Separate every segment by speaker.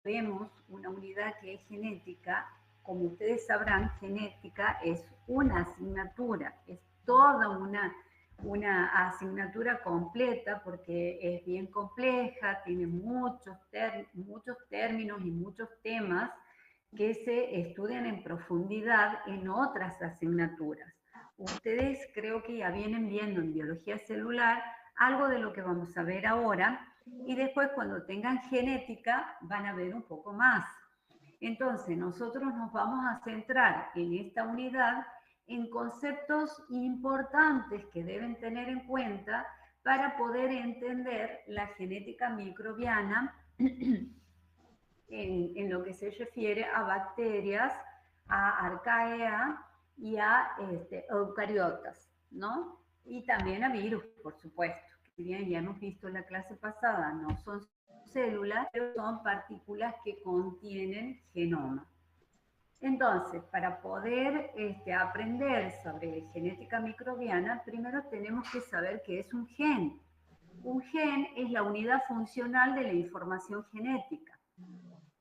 Speaker 1: vemos una unidad que es genética, como ustedes sabrán, genética es una asignatura, es toda una asignatura completa porque es bien compleja, tiene muchos términos y muchos temas que se estudian en profundidad en otras asignaturas. Ustedes creo que ya vienen viendo en biología celular algo de lo que vamos a ver ahora y después cuando tengan genética van a ver un poco más. Entonces nosotros nos vamos a centrar en esta unidad en conceptos importantes que deben tener en cuenta para poder entender la genética microbiana en lo que se refiere a bacterias, a arcaea y a eucariotas, ¿no? Y también a virus, por supuesto. Si bien ya hemos visto en la clase pasada, no son células, pero son partículas que contienen genoma. Entonces, para poder aprender sobre genética microbiana, primero tenemos que saber qué es un gen. Un gen es la unidad funcional de la información genética.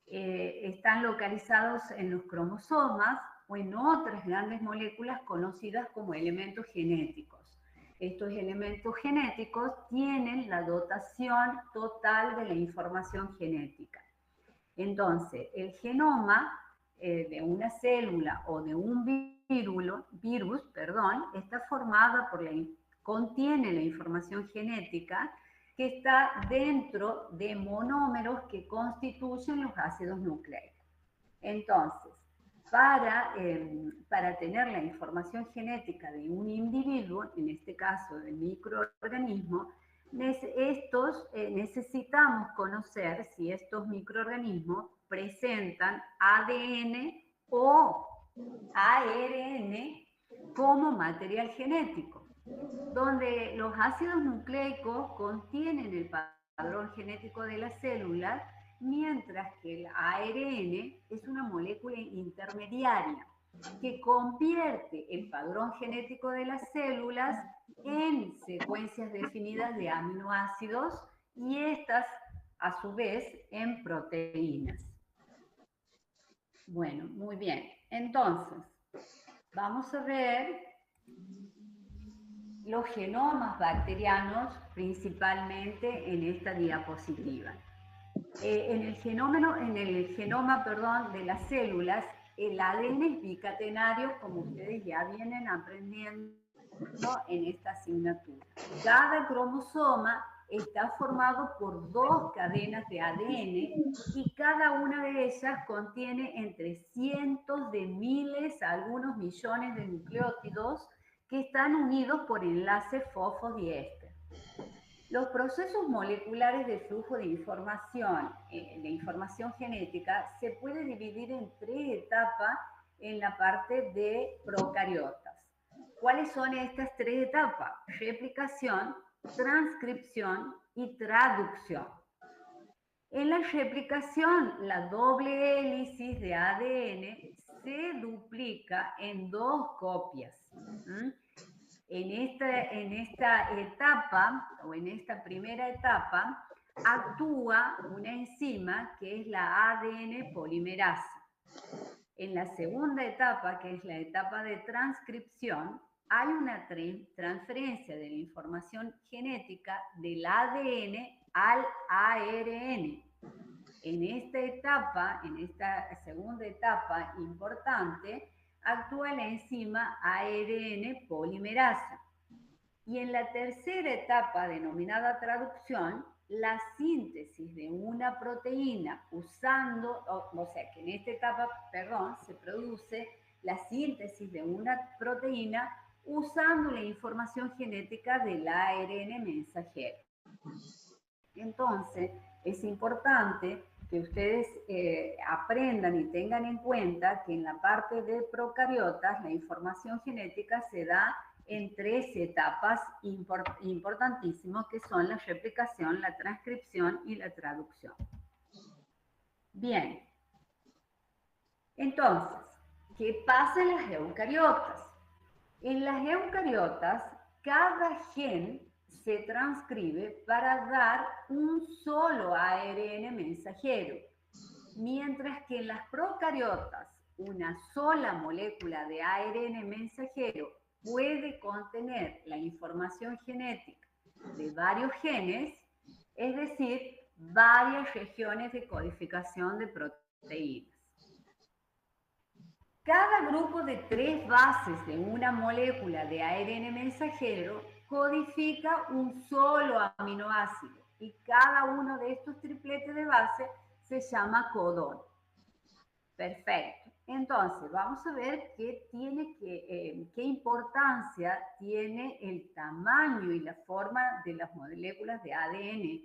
Speaker 1: Están localizados en los cromosomas o en otras grandes moléculas conocidas como elementos genéticos. Estos elementos genéticos tienen la dotación total de la información genética. Entonces, el genoma de una célula o de un virus, está formada contiene la información genética que está dentro de monómeros que constituyen los ácidos nucleicos. Entonces, para tener la información genética de un individuo, en este caso del microorganismo, necesitamos conocer si estos microorganismos presentan ADN o ARN como material genético, donde los ácidos nucleicos contienen el padrón genético de la célula, mientras que el ARN es una molécula intermediaria que convierte el padrón genético de las células en secuencias definidas de aminoácidos y estas, a su vez, en proteínas. Bueno, muy bien. Entonces, vamos a ver los genomas bacterianos principalmente en esta diapositiva. En el genoma de las células, el ADN es bicatenario, como ustedes ya vienen aprendiendo en esta asignatura. Cada cromosoma está formado por 2 cadenas de ADN y cada una de ellas contiene entre cientos de miles, algunos millones de nucleótidos que están unidos por enlaces fosfodiéster. Los procesos moleculares de flujo de información genética se puede dividir en 3 etapas en la parte de procariotas. ¿Cuáles son estas 3 etapas? Replicación, transcripción y traducción. En la replicación, la doble hélice de ADN se duplica en 2 copias. En esta etapa, o en esta primera etapa, actúa una enzima que es la ADN polimerasa. En la segunda etapa, que es la etapa de transcripción, hay una transferencia de la información genética del ADN al ARN. En esta segunda etapa importante, actúa la enzima ARN polimerasa. Y en la tercera etapa, denominada traducción, la síntesis de una proteína que en esta etapa, se produce la síntesis de una proteína usando la información genética del ARN mensajero. Entonces, es importante que ustedes aprendan y tengan en cuenta que en la parte de procariotas la información genética se da en 3 etapas importantísimas, que son la replicación, la transcripción y la traducción. Bien. Entonces, ¿qué pasa en las eucariotas? En las eucariotas, cada gen se transcribe para dar un solo ARN mensajero. Mientras que en las procariotas, una sola molécula de ARN mensajero puede contener la información genética de varios genes, es decir, varias regiones de codificación de proteínas. Cada grupo de 3 bases de una molécula de ARN mensajero codifica un solo aminoácido y cada uno de estos tripletes de base se llama codón. Perfecto. Entonces, vamos a ver qué importancia tiene el tamaño y la forma de las moléculas de ADN.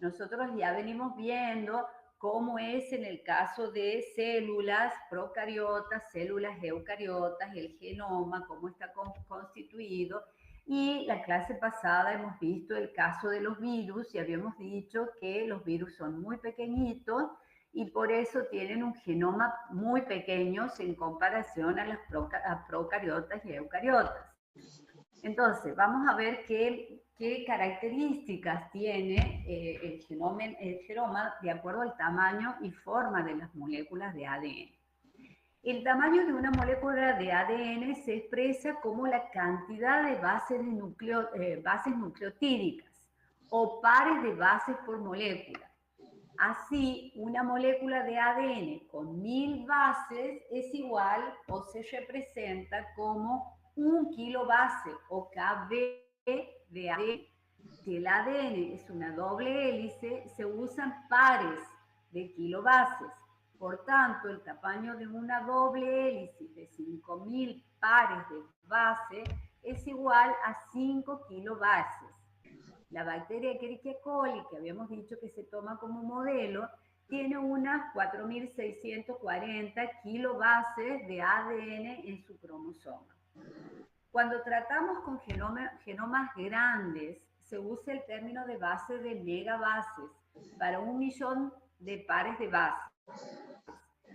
Speaker 1: Nosotros ya venimos viendo cómo es en el caso de células procariotas, células eucariotas, el genoma, cómo está constituido. Y la clase pasada hemos visto el caso de los virus y habíamos dicho que los virus son muy pequeñitos y por eso tienen un genoma muy pequeño en comparación a las procariotas y eucariotas. Entonces, vamos a ver qué características tiene el genoma de acuerdo al tamaño y forma de las moléculas de ADN. El tamaño de una molécula de ADN se expresa como la cantidad de bases nucleotídicas o pares de bases por molécula. Así, una molécula de ADN con 1000 bases es igual o se representa como 1 kilobase o KB de ADN. Si el ADN es una doble hélice, se usan pares de kilobases. Por tanto, el tamaño de una doble hélice de 5000 pares de base es igual a 5 kilobases. La bacteria Escherichia coli, que habíamos dicho que se toma como modelo, tiene unas 4640 kilobases de ADN en su cromosoma. Cuando tratamos con genomas grandes, se usa el término de base de megabases para 1 millón de pares de bases.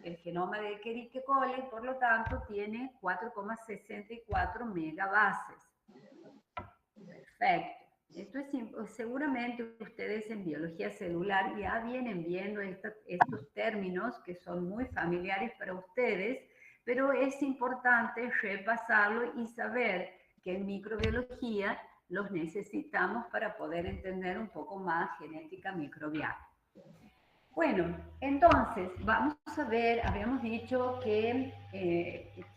Speaker 1: El genoma de Escherichia coli, por lo tanto, tiene 4,64 megabases. Perfecto. Esto es, seguramente ustedes en biología celular ya vienen viendo estos términos que son muy familiares para ustedes, pero es importante repasarlo y saber que en microbiología los necesitamos para poder entender un poco más genética microbiana. Bueno, entonces vamos a ver, habíamos dicho que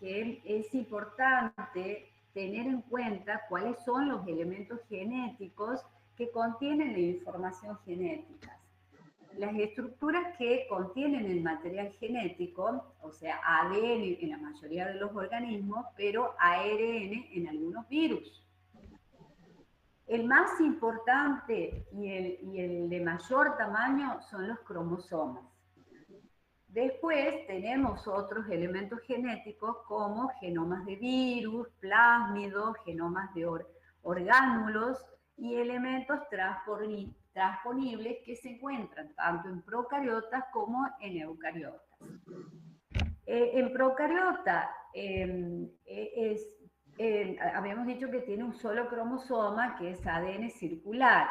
Speaker 1: es importante tener en cuenta cuáles son los elementos genéticos que contienen la información genética. Las estructuras que contienen el material genético, o sea, ADN en la mayoría de los organismos, pero ARN en algunos virus. El más importante y el de mayor tamaño son los cromosomas. Después tenemos otros elementos genéticos como genomas de virus, plásmidos, genomas de orgánulos y elementos transponibles que se encuentran tanto en procariotas como en eucariotas. En procariota habíamos dicho que tiene un solo cromosoma que es ADN circular.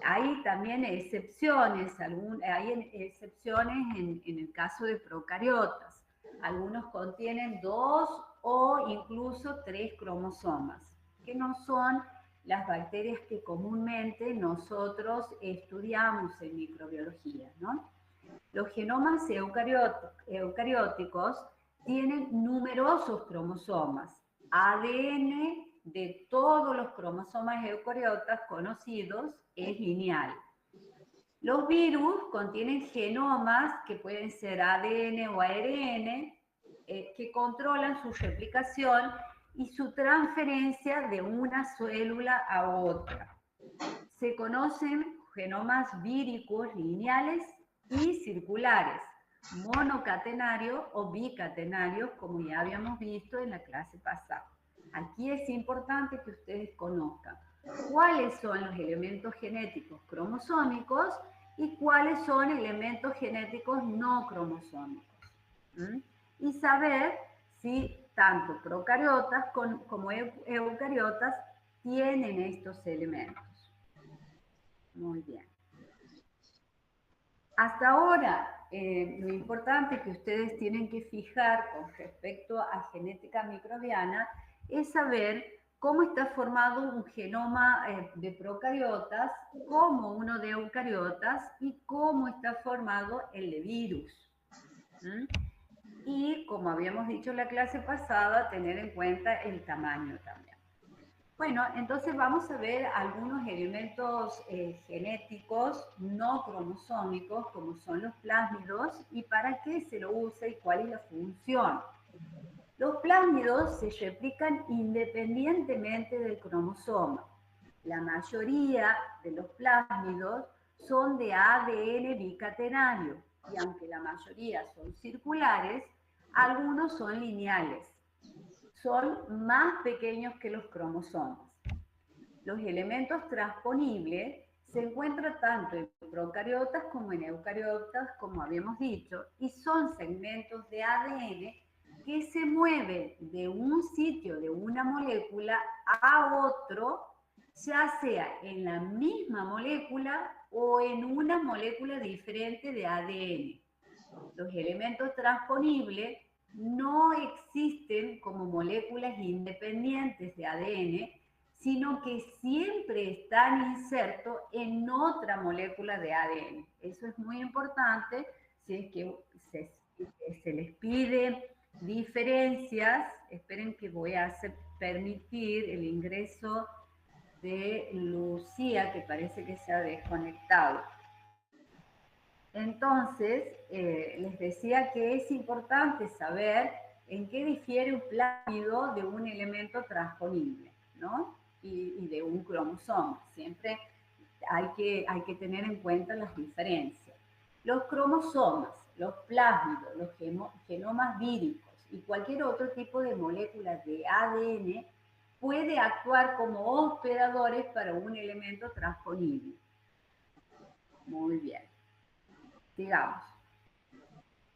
Speaker 1: Hay también excepciones, hay excepciones en el caso de procariotas. Algunos contienen 2 o incluso 3 cromosomas, que no son las bacterias que comúnmente nosotros estudiamos en microbiología, ¿no? Los genomas eucarióticos tienen numerosos cromosomas. ADN de todos los cromosomas eucariotas conocidos es lineal. Los virus contienen genomas que pueden ser ADN o ARN que controlan su replicación y su transferencia de una célula a otra. Se conocen genomas víricos lineales y circulares, monocatenarios o bicatenarios, como ya habíamos visto en la clase pasada. Aquí es importante que ustedes conozcan cuáles son los elementos genéticos cromosómicos y cuáles son elementos genéticos no cromosómicos. Y saber si tanto procariotas como eucariotas tienen estos elementos. Muy bien. Hasta ahora lo importante que ustedes tienen que fijar con respecto a genética microbiana es saber cómo está formado un genoma de procariotas, cómo uno de eucariotas y cómo está formado el de virus. ¿Mm? Y como habíamos dicho en la clase pasada, tener en cuenta el tamaño también. Bueno, entonces vamos a ver algunos elementos genéticos no cromosómicos, como son los plásmidos, y para qué se lo usa y cuál es la función. Los plásmidos se replican independientemente del cromosoma. La mayoría de los plásmidos son de ADN bicatenario, y aunque la mayoría son circulares, algunos son lineales. Son más pequeños que los cromosomas. Los elementos transponibles se encuentran tanto en procariotas como en eucariotas, como habíamos dicho, y son segmentos de ADN que se mueven de un sitio de una molécula a otro, ya sea en la misma molécula o en una molécula diferente de ADN. Los elementos transponibles no existen como moléculas independientes de ADN, sino que siempre están insertos en otra molécula de ADN. Eso es muy importante si es que se les pide diferencias. Esperen que voy a permitir el ingreso de Lucía, que parece que se ha desconectado. Entonces, les decía que es importante saber en qué difiere un plásmido de un elemento transponible, ¿no? Y de un cromosoma. Siempre hay que tener en cuenta las diferencias. Los cromosomas, los plásmidos, los genomas víricos y cualquier otro tipo de moléculas de ADN puede actuar como hospedadores para un elemento transponible. Muy bien. Digamos,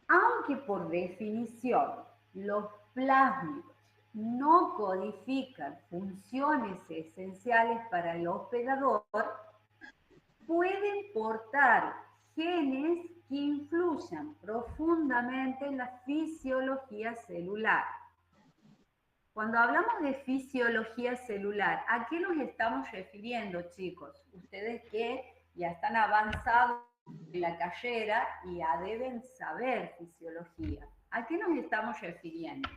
Speaker 1: aunque por definición los plásmidos no codifican funciones esenciales para el hospedador, pueden portar genes que influyan profundamente en la fisiología celular. Cuando hablamos de fisiología celular, ¿a qué nos estamos refiriendo, chicos? Ustedes que ya están avanzados en la carrera y ya deben saber fisiología. ¿A qué nos estamos refiriendo?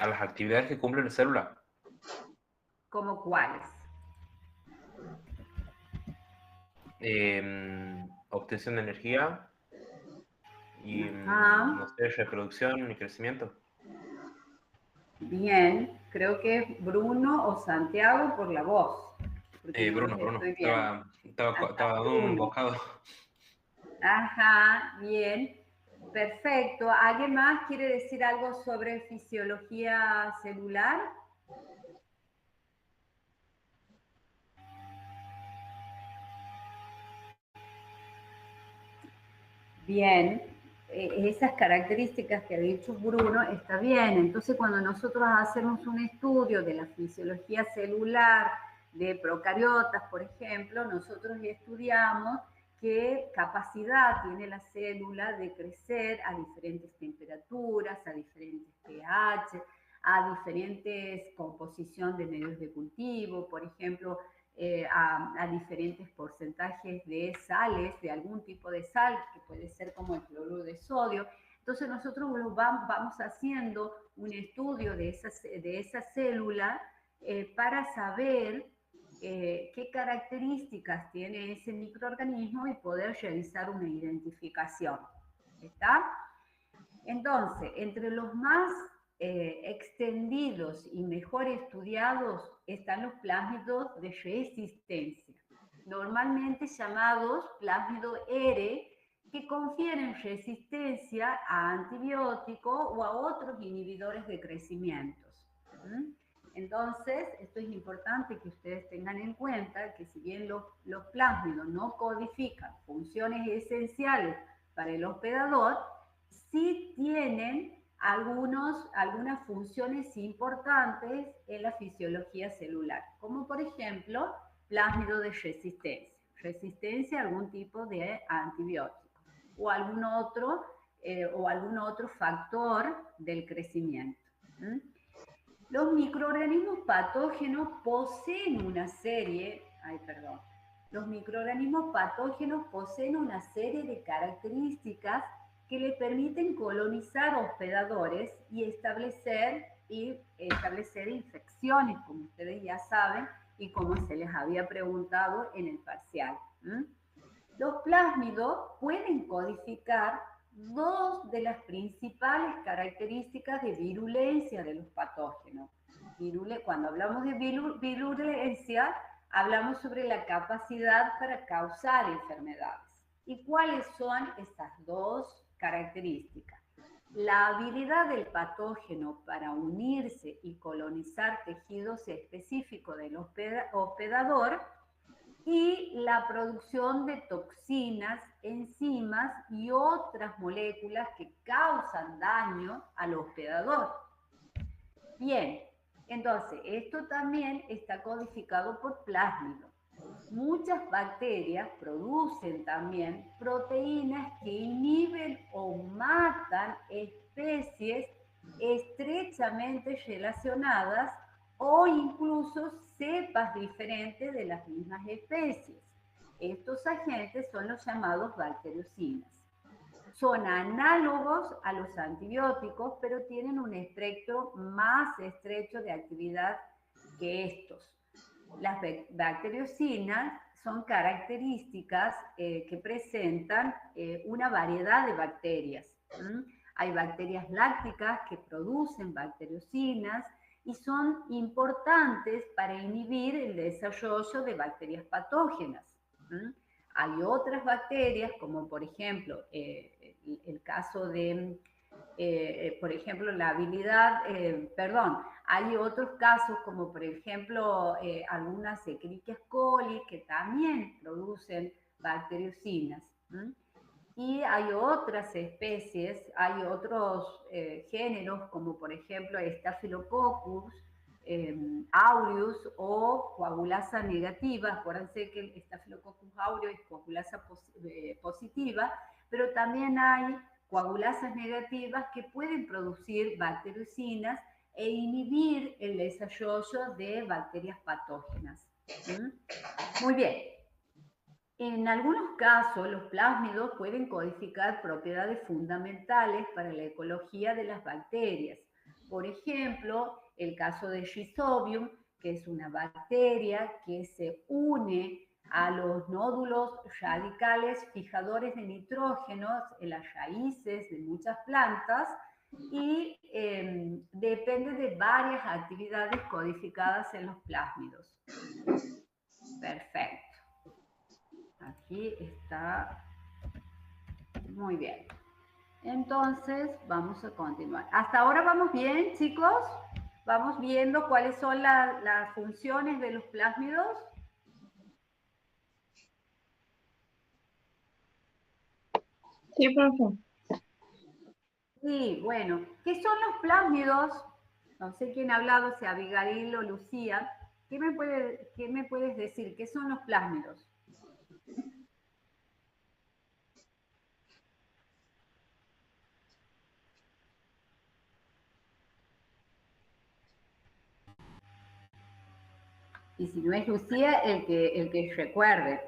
Speaker 2: A las actividades que cumple la célula.
Speaker 1: ¿Cómo cuáles?
Speaker 2: Obtención de energía y, no
Speaker 1: Ajá.
Speaker 2: sé, reproducción y crecimiento.
Speaker 1: Bien, creo que es Bruno o Santiago por la voz, porque no los
Speaker 2: Bruno.
Speaker 1: estoy viendo.
Speaker 2: Estaba
Speaker 1: Ajá,
Speaker 2: dando un
Speaker 1: Bruno.
Speaker 2: bocado.
Speaker 1: Ajá, bien. Perfecto. ¿Alguien más quiere decir algo sobre fisiología celular? Bien, esas características que ha dicho Bruno está bien. Entonces, cuando nosotros hacemos un estudio de la fisiología celular de procariotas, por ejemplo, nosotros estudiamos qué capacidad tiene la célula de crecer a diferentes temperaturas, a diferentes pH, a diferentes composición de medios de cultivo, por ejemplo, a diferentes porcentajes de sales, de algún tipo de sal, que puede ser como el cloruro de sodio. Entonces nosotros vamos haciendo un estudio de esa célula para saber qué características tiene ese microorganismo y poder realizar una identificación. ¿Está? Entonces, entre los más extendidos y mejor estudiados están los plásmidos de resistencia, normalmente llamados plásmido R, que confieren resistencia a antibióticos o a otros inhibidores de crecimientos. Entonces, esto es importante que ustedes tengan en cuenta que si bien los plásmidos no codifican funciones esenciales para el hospedador, sí tienen algunas funciones importantes en la fisiología celular, como por ejemplo plásmido de resistencia, resistencia a algún tipo de antibiótico o algún otro factor del crecimiento. Los microorganismos patógenos poseen una serie, los microorganismos patógenos poseen una serie de características que le permiten colonizar hospedadores y establecer infecciones, como ustedes ya saben y como se les había preguntado en el parcial. Los plásmidos pueden codificar dos de las principales características de virulencia de los patógenos. Cuando hablamos de virulencia, hablamos sobre la capacidad para causar enfermedades. ¿Y cuáles son estas dos características? La habilidad del patógeno para unirse y colonizar tejidos específicos del hospedador y la producción de toxinas, enzimas y otras moléculas que causan daño al hospedador. Bien, entonces esto también está codificado por plásmido. Muchas bacterias producen también proteínas que inhiben o matan especies estrechamente relacionadas o incluso cepas diferentes de las mismas especies. Estos agentes son los llamados bacteriocidas. Son análogos a los antibióticos, pero tienen un espectro más estrecho de actividad que estos. Las bacteriocinas son características que presentan una variedad de bacterias. Hay bacterias lácticas que producen bacteriocinas y son importantes para inhibir el desarrollo de bacterias patógenas. Hay otras bacterias, como por ejemplo el caso de, por ejemplo, hay otros casos como por ejemplo algunas Escherichia coli que también producen bacteriocinas. Y hay otras especies, hay otros géneros como por ejemplo Staphylococcus aureus o coagulasa negativa. Acuérdense que el Staphylococcus aureus es coagulasa positiva, pero también hay coagulasas negativas que pueden producir bacteriocinas e inhibir el desarrollo de bacterias patógenas. Muy bien. En algunos casos, los plásmidos pueden codificar propiedades fundamentales para la ecología de las bacterias. Por ejemplo, el caso de Rhizobium, que es una bacteria que se une a los nódulos radicales fijadores de nitrógenos en las raíces de muchas plantas y depende de varias actividades codificadas en los plásmidos. Perfecto. Aquí está. Muy bien. Entonces, vamos a continuar. ¿Hasta ahora vamos bien, chicos? ¿Vamos viendo cuáles son las funciones de los plásmidos?
Speaker 3: Sí, profe.
Speaker 1: Sí, bueno. ¿Qué son los plásmidos? No sé quién ha hablado, si Abigail o Lucía. ¿Qué me puedes decir? ¿Qué son los plásmidos? Y si no es Lucía, el que recuerde.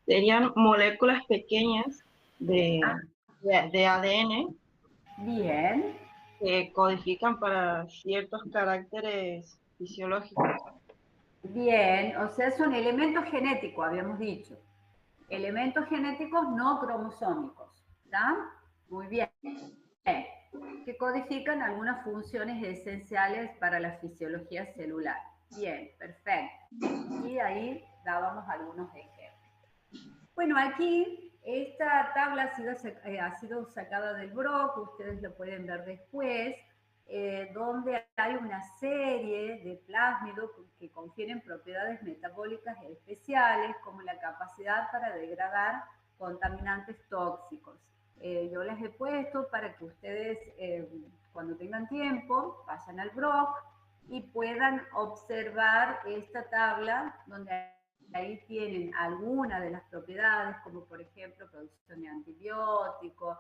Speaker 3: Serían moléculas pequeñas de ADN.
Speaker 1: Bien.
Speaker 3: Que codifican para ciertos caracteres fisiológicos.
Speaker 1: Bien, o sea, son elementos genéticos, habíamos dicho. Elementos genéticos no cromosómicos. ¿Está? Muy bien. Que codifican algunas funciones esenciales para la fisiología celular. Bien, perfecto. Y ahí dábamos algunos ejemplos. Bueno, aquí esta tabla ha sido sacada del Brock, ustedes lo pueden ver después, donde hay una serie de plásmidos que confieren propiedades metabólicas especiales, como la capacidad para degradar contaminantes tóxicos. Yo las he puesto para que ustedes, cuando tengan tiempo, vayan al blog y puedan observar esta tabla donde ahí tienen algunas de las propiedades, como por ejemplo producción de antibióticos,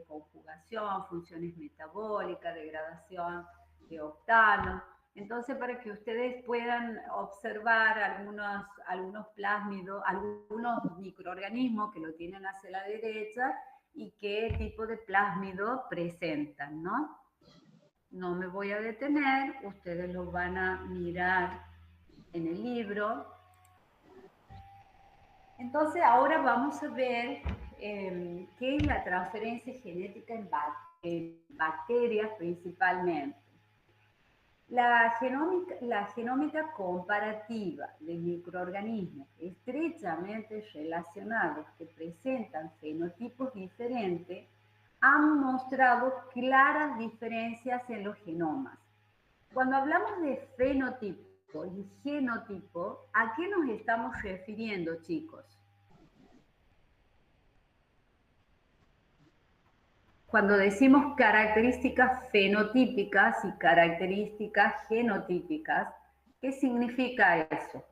Speaker 1: conjugación, funciones metabólicas, degradación de octano. Entonces, para que ustedes puedan observar algunos plásmidos, algunos microorganismos que lo tienen hacia la derecha y qué tipo de plásmido presentan, ¿no? No me voy a detener, ustedes lo van a mirar en el libro. Entonces, ahora vamos a ver qué es la transferencia genética en bacterias principalmente. La genómica comparativa de microorganismos estrechamente relacionados que presentan fenotipos diferentes han mostrado claras diferencias en los genomas. Cuando hablamos de fenotipo y genotipo, ¿a qué nos estamos refiriendo, chicos? Cuando decimos características fenotípicas y características genotípicas, ¿qué significa eso?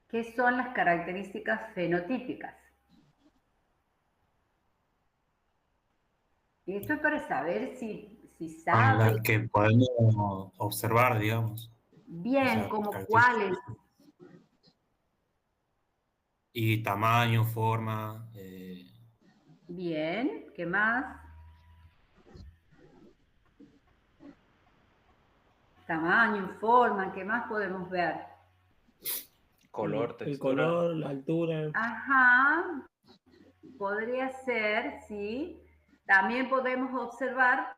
Speaker 1: ¿Qué son las características fenotípicas? Y esto es para saber si
Speaker 4: Son
Speaker 1: saben.
Speaker 4: las que podemos observar, digamos.
Speaker 1: Bien,
Speaker 4: O sea,
Speaker 1: como
Speaker 4: características.
Speaker 1: cuáles.
Speaker 4: Y tamaño, forma.
Speaker 1: Bien, ¿qué más? Tamaño, forma, ¿qué más podemos ver?
Speaker 2: Color,
Speaker 5: El
Speaker 2: textura.
Speaker 5: color, la altura.
Speaker 1: Ajá, podría ser, sí. También podemos observar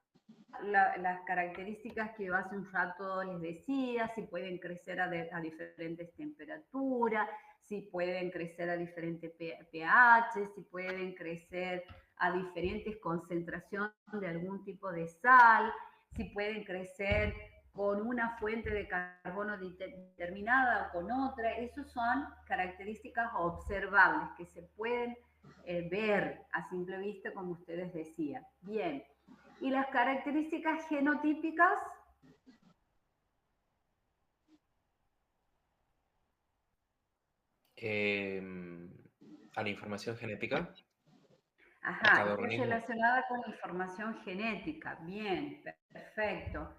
Speaker 1: las características que yo hace un rato les decía, si pueden crecer a diferentes temperaturas, si pueden crecer a diferentes pH, si pueden crecer a diferentes concentraciones de algún tipo de sal, si pueden crecer con una fuente de carbono determinada o con otra. Esas son características observables que se pueden ver a simple vista, como ustedes decían. Bien. ¿Y las características genotípicas?
Speaker 2: A la información genética. A
Speaker 1: Ajá,
Speaker 2: cada
Speaker 1: está
Speaker 2: organismo.
Speaker 1: relacionada con la información genética. Bien, perfecto.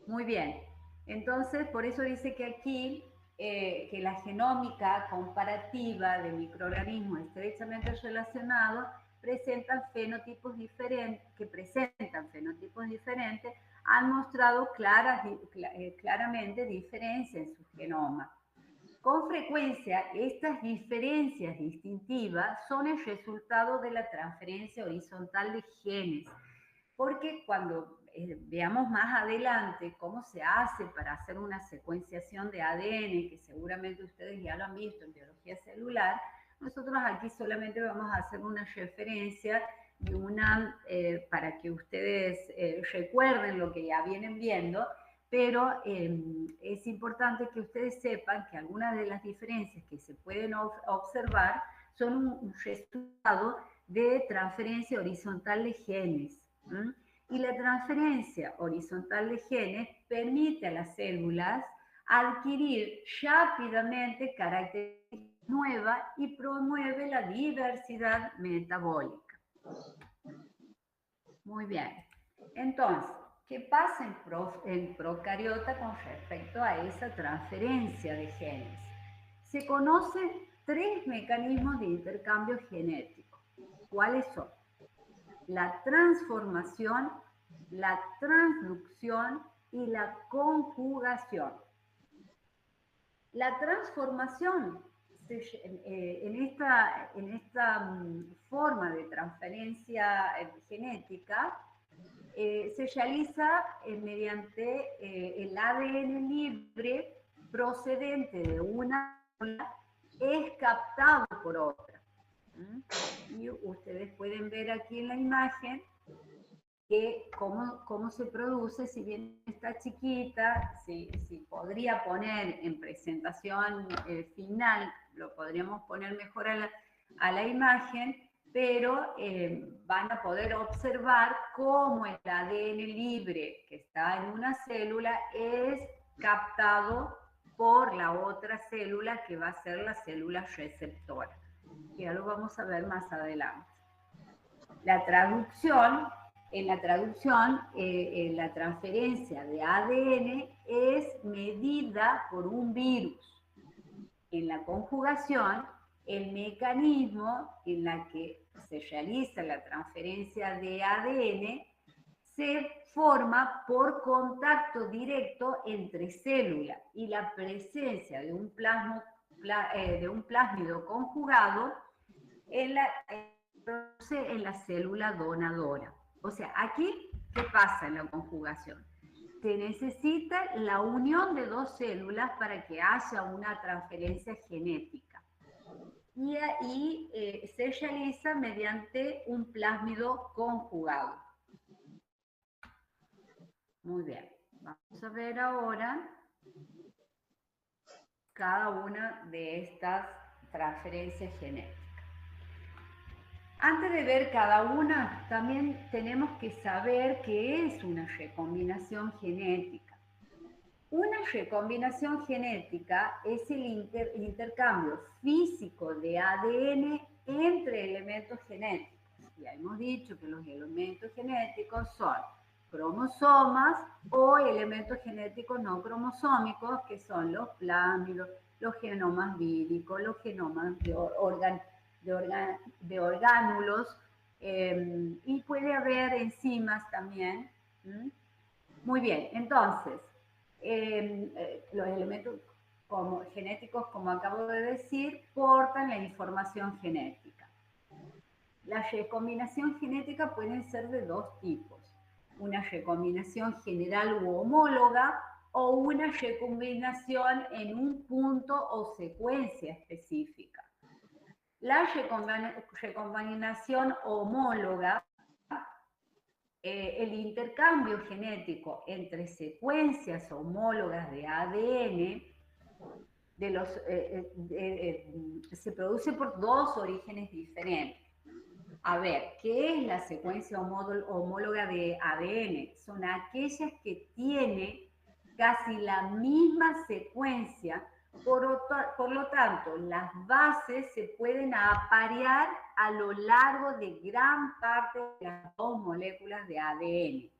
Speaker 1: Muy bien. Entonces, por eso dice que aquí que la genómica comparativa de microorganismos estrechamente relacionados presentan fenotipos diferentes, han mostrado claramente diferencias en su genoma. Con frecuencia, estas diferencias distintivas son el resultado de la transferencia horizontal de genes, porque cuando veamos más adelante cómo se hace para hacer una secuenciación de ADN, que seguramente ustedes ya lo han visto en biología celular, nosotros aquí solamente vamos a hacer una referencia y para que ustedes recuerden lo que ya vienen viendo, pero es importante que ustedes sepan que algunas de las diferencias que se pueden observar son un resultado de transferencia horizontal de genes. Y la transferencia horizontal de genes permite a las células adquirir rápidamente características nuevas y promueve la diversidad metabólica. Muy bien. Entonces, ¿qué pasa en procariota con respecto a esa transferencia de genes? Se conocen 3 mecanismos de intercambio genético. ¿Cuáles son? La transformación, la transducción y la conjugación. La transformación en esta forma de transferencia genética se realiza mediante el ADN libre procedente de una célula es captado por otra. Y ustedes pueden ver aquí en la imagen que cómo se produce, si bien está chiquita, si podría poner en presentación final lo podríamos poner mejor a la imagen, pero van a poder observar cómo el ADN libre que está en una célula es captado por la otra célula que va a ser la célula receptora. Ya lo vamos a ver más adelante. La traducción, en la traducción, la transferencia de ADN es medida por un virus. En la conjugación, el mecanismo en la que se realiza la transferencia de ADN se forma por contacto directo entre células y la presencia de un plásmido conjugado en la célula donadora. O sea, aquí, ¿qué pasa en la conjugación? Se necesita la unión de dos células para que haya una transferencia genética. Y ahí se realiza mediante un plásmido conjugado. Muy bien. Vamos a ver ahora cada una de estas transferencias genéticas. Antes de ver cada una, también tenemos que saber qué es una recombinación genética. Una recombinación genética es el intercambio físico de ADN entre elementos genéticos. Ya hemos dicho que los elementos genéticos son cromosomas o elementos genéticos no cromosómicos, que son los plásmidos, los genomas víricos, los genomas de orgánulos, y puede haber enzimas también. Muy bien, entonces, los elementos genéticos, como acabo de decir, portan la información genética. La recombinación genética pueden ser de dos tipos: una recombinación general u homóloga o una recombinación en un punto o secuencia específica. La recombinación homóloga, el intercambio genético entre secuencias homólogas de ADN se produce por dos orígenes diferentes. A ver, ¿qué es la secuencia homóloga de ADN? Son aquellas que tienen casi la misma secuencia, por lo tanto, las bases se pueden aparear a lo largo de gran parte de las dos moléculas de ADN.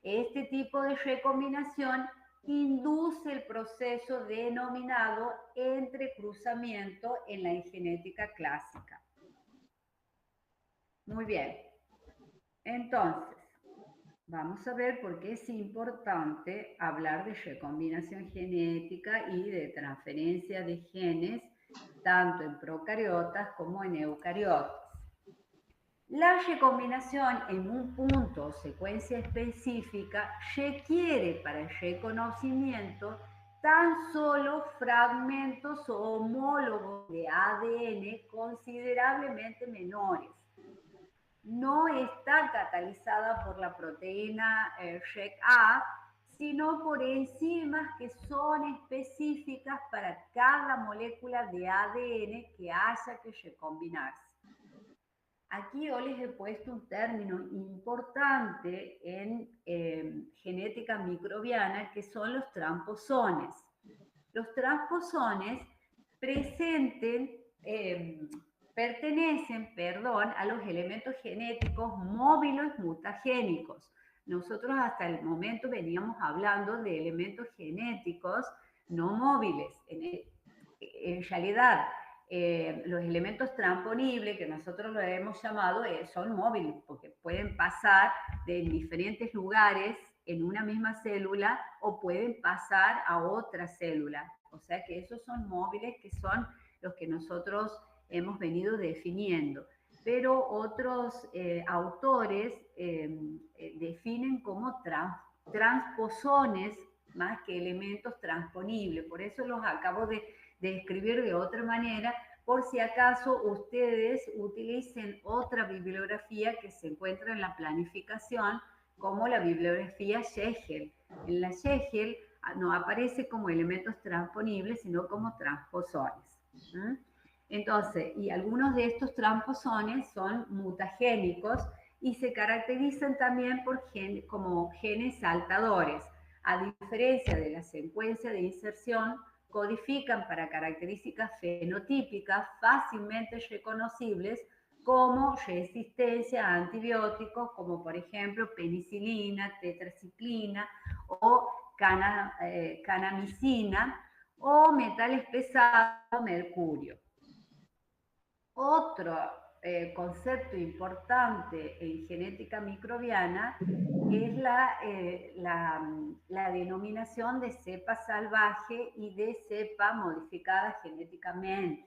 Speaker 1: Este tipo de recombinación induce el proceso denominado entrecruzamiento en la genética clásica. Muy bien, entonces, vamos a ver por qué es importante hablar de recombinación genética y de transferencia de genes, tanto en procariotas como en eucariotas. La recombinación en un punto o secuencia específica requiere para el reconocimiento tan solo fragmentos homólogos de ADN considerablemente menores. No está catalizada por la proteína REC-A, sino por enzimas que son específicas para cada molécula de ADN que haya que recombinarse. Aquí yo les he puesto un término importante en genética microbiana, que son los transposones. Los transposones pertenecen a los elementos genéticos móviles mutagénicos. Nosotros hasta el momento veníamos hablando de elementos genéticos no móviles. En realidad, los elementos transponibles, que nosotros lo hemos llamado, son móviles, porque pueden pasar de diferentes lugares en una misma célula o pueden pasar a otra célula. O sea que esos son móviles, que son los que nosotros hemos venido definiendo. Pero otros autores definen como transposones más que elementos transponibles. Por eso los acabo de escribir de otra manera, por si acaso ustedes utilicen otra bibliografía que se encuentra en la planificación, como la bibliografía Schlegel. En la Schlegel no aparece como elementos transponibles, sino como transposones. ¿Mm? Entonces, y algunos de estos tramposones son mutagénicos y se caracterizan también por como genes saltadores. A diferencia de la secuencia de inserción, codifican para características fenotípicas fácilmente reconocibles como resistencia a antibióticos, como por ejemplo penicilina, tetraciclina o canamicina, o metales pesados, mercurio. Otro concepto importante en genética microbiana es la denominación de cepa salvaje y de cepa modificada genéticamente.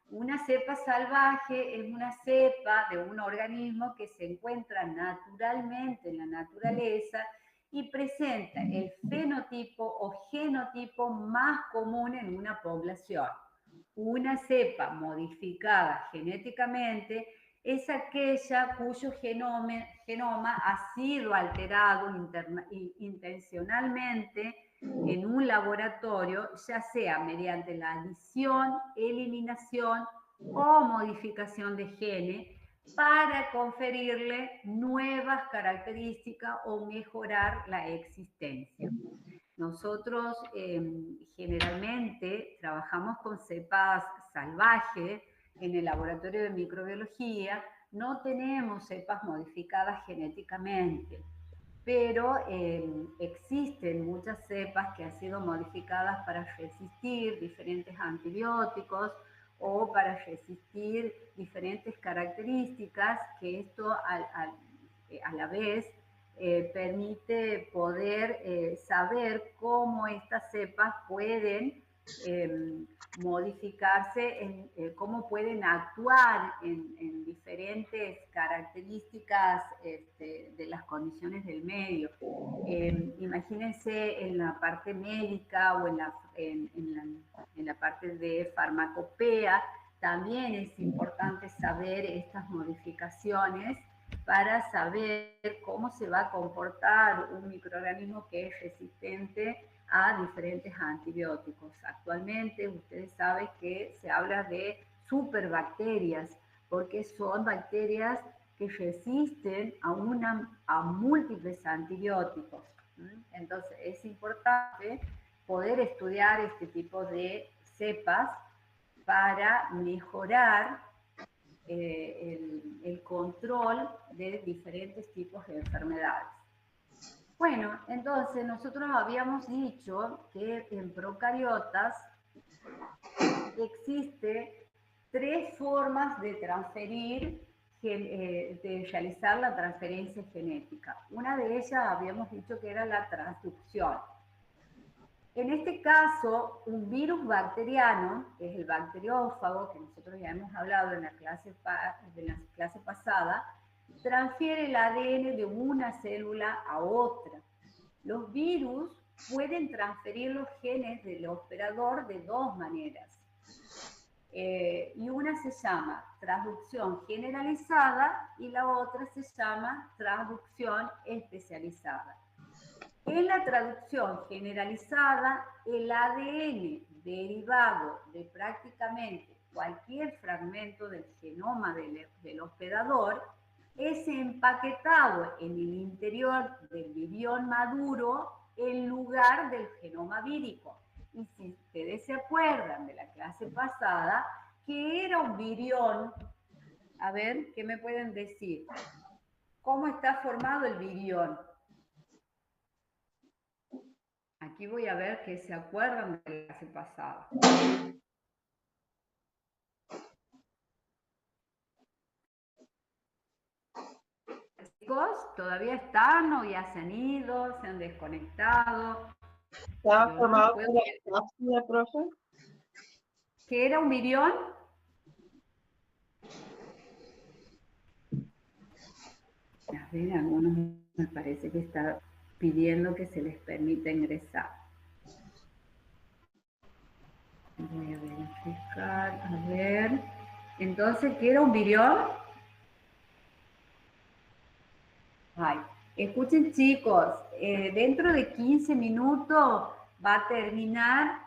Speaker 1: Una cepa salvaje es una cepa de un organismo que se encuentra naturalmente en la naturaleza y presenta el fenotipo o genotipo más común en una población. Una cepa modificada genéticamente es aquella cuyo genoma ha sido alterado intencionalmente en un laboratorio, ya sea mediante la adición, eliminación o modificación de genes para conferirle nuevas características o mejorar la existencia. Nosotros generalmente trabajamos con cepas salvajes en el laboratorio de microbiología, no tenemos cepas modificadas genéticamente, pero existen muchas cepas que han sido modificadas para resistir diferentes antibióticos o para resistir diferentes características que esto a la vez permite poder saber cómo estas cepas pueden modificarse, cómo pueden actuar en diferentes características de las condiciones del medio. Imagínense en la parte médica o en la parte de farmacopea, también es importante saber estas modificaciones para saber cómo se va a comportar un microorganismo que es resistente a diferentes antibióticos. Actualmente ustedes saben que se habla de superbacterias, porque son bacterias que resisten a múltiples antibióticos. Entonces es importante poder estudiar este tipo de cepas para mejorar el control de diferentes tipos de enfermedades. Bueno, entonces nosotros habíamos dicho que en procariotas existe 3 formas de transferir, de realizar la transferencia genética. Una de ellas habíamos dicho que era la transducción. En este caso, un virus bacteriano, que es el bacteriófago, que nosotros ya hemos hablado en la clase pasada, transfiere el ADN de una célula a otra. Los virus pueden transferir los genes del hospedador de 2 maneras. Y una se llama transducción generalizada y la otra se llama transducción especializada. En la traducción generalizada, el ADN derivado de prácticamente cualquier fragmento del genoma del hospedador es empaquetado en el interior del virión maduro en lugar del genoma vírico. Y si ustedes se acuerdan de la clase pasada, ¿qué era un virión? A ver, ¿qué me pueden decir? ¿Cómo está formado el virión? Aquí voy a ver que se acuerdan de la clase pasada. Chicos, ¿todavía están o ya se han ido, se han desconectado?
Speaker 3: Estaba formado por la cápsula, profe.
Speaker 1: ¿Qué era un virión? A ver, algunos me parece que está pidiendo que se les permita ingresar. Voy a verificar, a ver. Entonces, ¿qué era un virión? Ay, escuchen chicos, dentro de 15 minutos va a terminar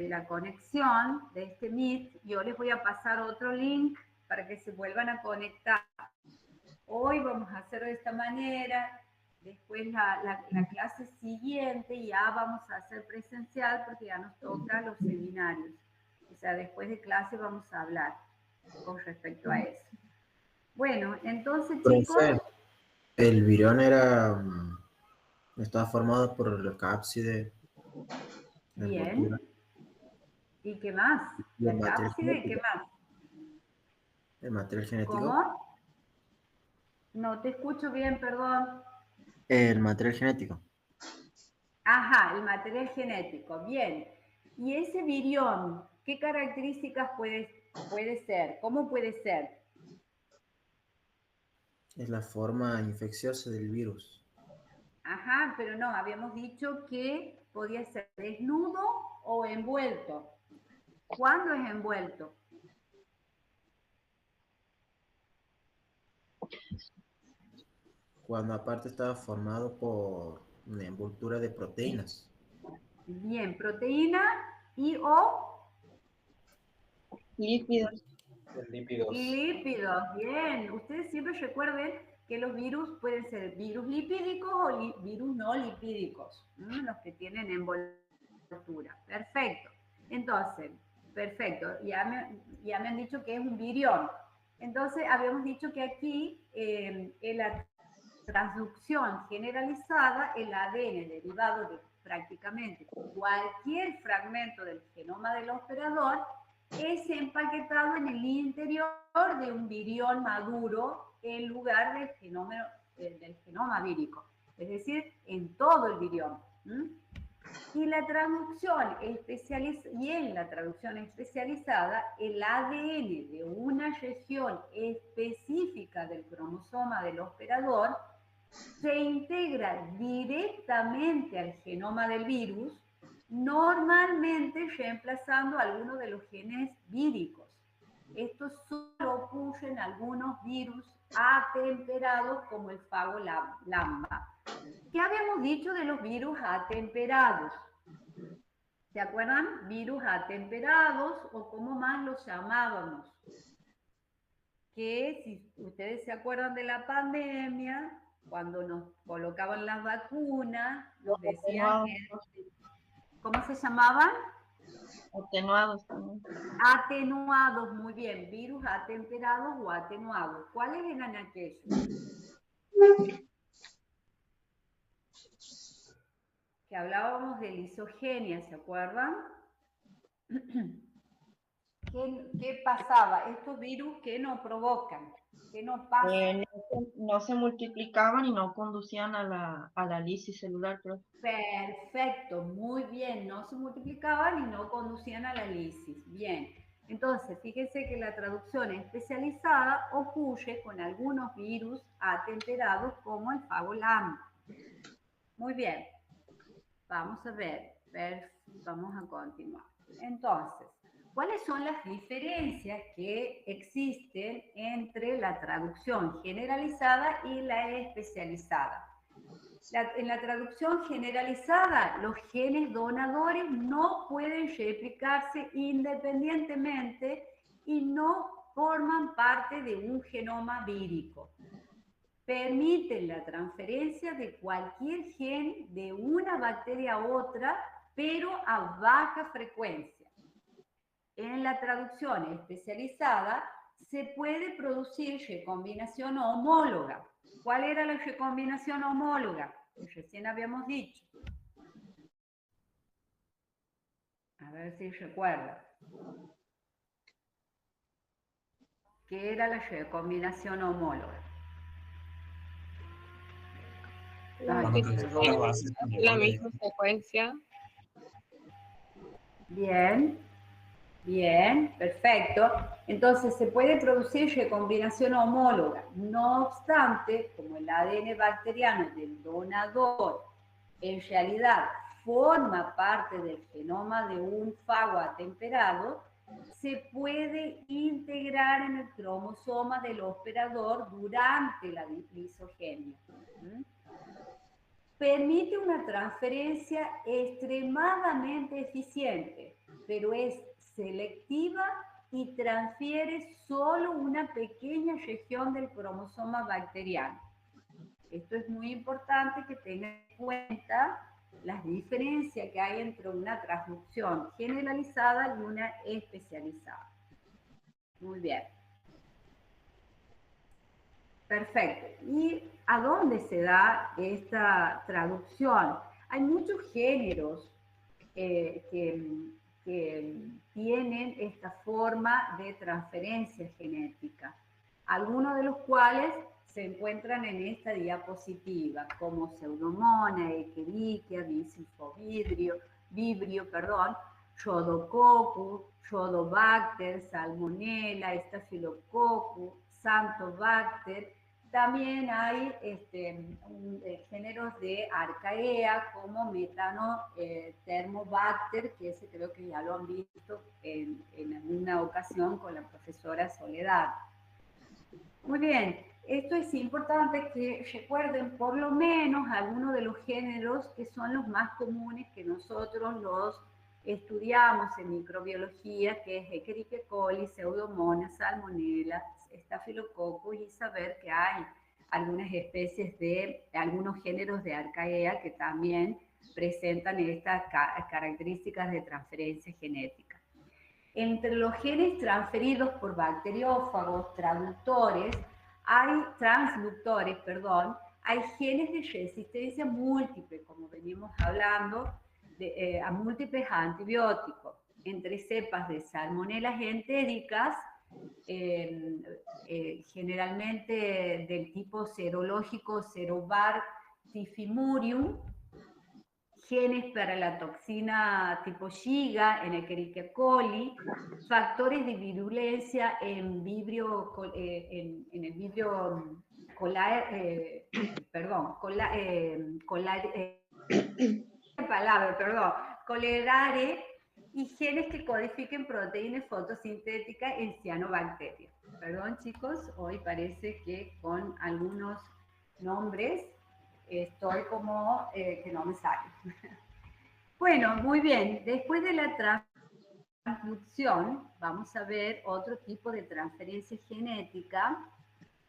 Speaker 1: la conexión de este Meet. Yo les voy a pasar otro link para que se vuelvan a conectar. Hoy vamos a hacer de esta manera, después la clase siguiente ya vamos a hacer presencial porque ya nos toca los seminarios. O sea, después de clase vamos a hablar con respecto a eso. Bueno, entonces, chicos...
Speaker 5: Profe, el virión estaba formado por la cápside.
Speaker 1: Bien. ¿Y qué más? ¿La cápside y qué más?
Speaker 5: ¿El material genético?
Speaker 1: ¿Cómo? No te escucho bien, perdón.
Speaker 5: El material genético.
Speaker 1: Ajá, el material genético, bien. ¿Y ese virión, qué características puede ser? ¿Cómo puede ser?
Speaker 5: Es la forma infecciosa del virus.
Speaker 1: Ajá, pero no, habíamos dicho que podía ser desnudo o envuelto. ¿Cuándo es envuelto?
Speaker 5: Cuando aparte estaba formado por una envoltura de proteínas.
Speaker 1: Bien, proteína y o
Speaker 3: Lípidos.
Speaker 2: Lípidos.
Speaker 1: lípidos. Bien, ustedes siempre recuerden que los virus pueden ser virus lipídicos o virus no lipídicos, los que tienen envoltura. Perfecto. Entonces, perfecto, ya me han dicho que es un virión. Entonces, habíamos dicho que aquí en la transducción generalizada, el ADN derivado de prácticamente cualquier fragmento del genoma del hospedador es empaquetado en el interior de un virión maduro en lugar del genoma vírico, es decir, en todo el virión. Y en la traducción especializada, el ADN de una región específica del cromosoma del hospedador se integra directamente al genoma del virus, normalmente reemplazando algunos de los genes víricos. Esto solo ocurre en algunos virus atemperados como el fago lambda. ¿Qué habíamos dicho de los virus atemperados? ¿Se acuerdan? Virus atemperados, o cómo más los llamábamos. Que si ustedes se acuerdan de la pandemia, cuando nos colocaban las vacunas, nos decían que... ¿Cómo se llamaban?
Speaker 3: Atenuados también.
Speaker 1: Atenuados, muy bien. Virus atemperados o atenuados. ¿Cuáles eran aquellos? Que hablábamos de lisogenia, ¿se acuerdan? ¿Qué pasaba? Estos virus, ¿qué nos provocan? ¿Qué nos pasa?
Speaker 3: No se multiplicaban y no conducían a la lisis celular.
Speaker 1: Perfecto, muy bien. No se multiplicaban y no conducían a la lisis. Bien. Entonces, fíjense que la traducción especializada ocurre con algunos virus atemperados como el fago lambda. Muy bien. Vamos a ver. Vamos a continuar. Entonces, ¿cuáles son las diferencias que existen entre la traducción generalizada y la especializada? En la traducción generalizada, los genes donadores no pueden replicarse independientemente y no forman parte de un genoma vírico. Permiten la transferencia de cualquier gen de una bacteria a otra, pero a baja frecuencia. En la traducción especializada se puede producir recombinación homóloga. ¿Cuál era la recombinación homóloga? Que recién habíamos dicho. A ver si recuerda. ¿Qué era la recombinación homóloga?
Speaker 6: La misma secuencia.
Speaker 1: Bien, bien, perfecto. Entonces se puede producir recombinación homóloga. No obstante, como el ADN bacteriano del donador en realidad forma parte del genoma de un fago atemperado, se puede integrar en el cromosoma del hospedador durante la lisogenia. permite una transferencia extremadamente eficiente, pero es selectiva y transfiere solo una pequeña región del cromosoma bacteriano. Esto es muy importante que tengan en cuenta las diferencias que hay entre una transducción generalizada y una especializada. Muy bien. Perfecto. ¿Y a dónde se da esta traducción? Hay muchos géneros que tienen esta forma de transferencia genética, algunos de los cuales se encuentran en esta diapositiva, como Pseudomonas, Escherichia, Vibrio, Rhodococcus, Rhodobacter, Salmonella, Staphylococcus, Xanthobacter. También hay géneros de Archaea como Methanothermobacter, que ese creo que ya lo han visto en alguna ocasión con la profesora Soledad. Muy bien, esto es importante que recuerden por lo menos algunos de los géneros que son los más comunes que nosotros los estudiamos en microbiología, que es Escherichia coli, Pseudomonas, Salmonella, Staphylococcus, y saber que hay algunas especies de, algunos géneros de Archaea que también presentan estas características de transferencia genética. Entre los genes transferidos por bacteriófagos, transductores, hay genes de resistencia múltiple, como venimos hablando, a múltiples antibióticos, entre cepas de salmonelas entéricas, generalmente del tipo serológico Cerobar tifimurium, genes para la toxina tipo Shiga en Escherichia coli, factores de virulencia en Vibrio, Colerare, y genes que codifiquen proteínas fotosintéticas en cianobacterias. Perdón, chicos, hoy parece que con algunos nombres estoy como que no me sale. Bueno, muy bien. Después de la transducción, vamos a ver otro tipo de transferencia genética,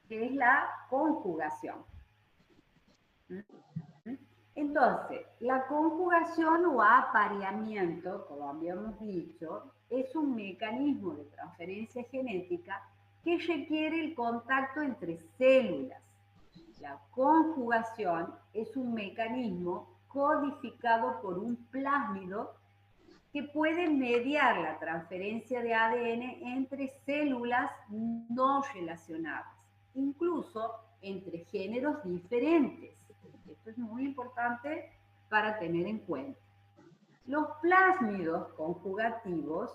Speaker 1: que es la conjugación. Entonces, la conjugación o apareamiento, como habíamos dicho, es un mecanismo de transferencia genética que requiere el contacto entre células. La conjugación es un mecanismo codificado por un plásmido que puede mediar la transferencia de ADN entre células no relacionadas, incluso entre géneros diferentes. Esto es muy importante para tener en cuenta. Los plásmidos conjugativos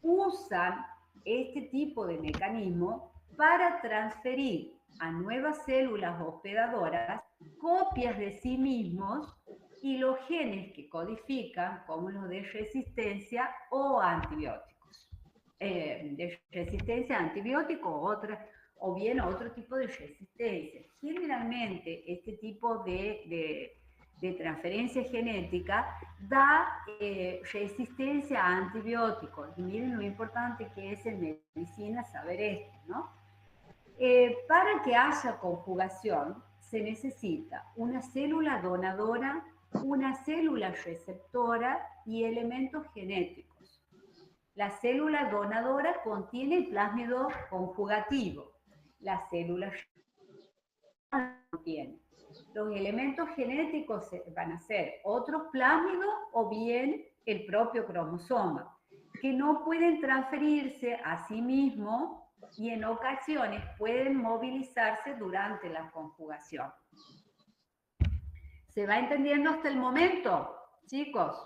Speaker 1: usan este tipo de mecanismo para transferir a nuevas células hospedadoras copias de sí mismos y los genes que codifican, como los de resistencia o antibióticos. De resistencia a antibióticos o bien a otro tipo de resistencia. Generalmente este tipo de transferencia genética da resistencia a antibióticos. Y miren lo importante que es en medicina saber esto, ¿no? Para que haya conjugación se necesita una célula donadora, una célula receptora y elementos genéticos. La célula donadora contiene el plásmido conjugativo. La célula contiene. Los elementos genéticos van a ser otros plásmidos o bien el propio cromosoma, que no pueden transferirse a sí mismos y en ocasiones pueden movilizarse durante la conjugación. ¿Se va entendiendo hasta el momento, chicos?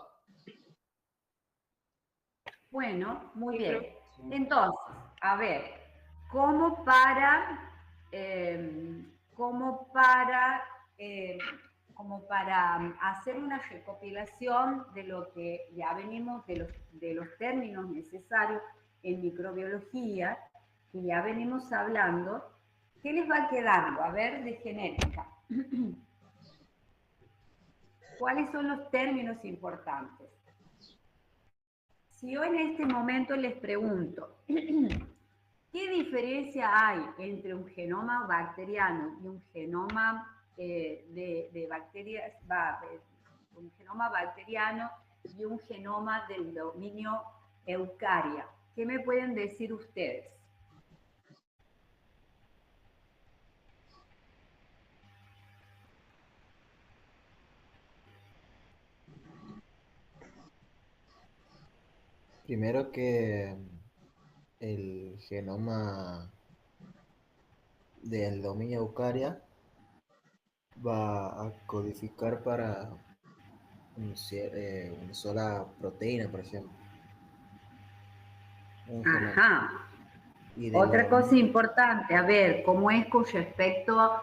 Speaker 1: Bueno, muy bien. Entonces, a ver, como para hacer una recopilación de lo que ya venimos, de los términos necesarios en microbiología, que ya venimos hablando, ¿qué les va quedando? A ver, de genética. ¿Cuáles son los términos importantes? Si yo en este momento les pregunto, ¿qué diferencia hay entre un genoma bacteriano y un genoma de bacterias, un genoma bacteriano y un genoma del dominio Eukarya? ¿Qué me pueden decir ustedes?
Speaker 5: Primero que el genoma del dominio Eukarya va a codificar para una sola proteína, por ejemplo. Un genoma.
Speaker 1: Ajá.
Speaker 5: Y
Speaker 1: Otra cosa importante, a ver, ¿cómo es con respecto a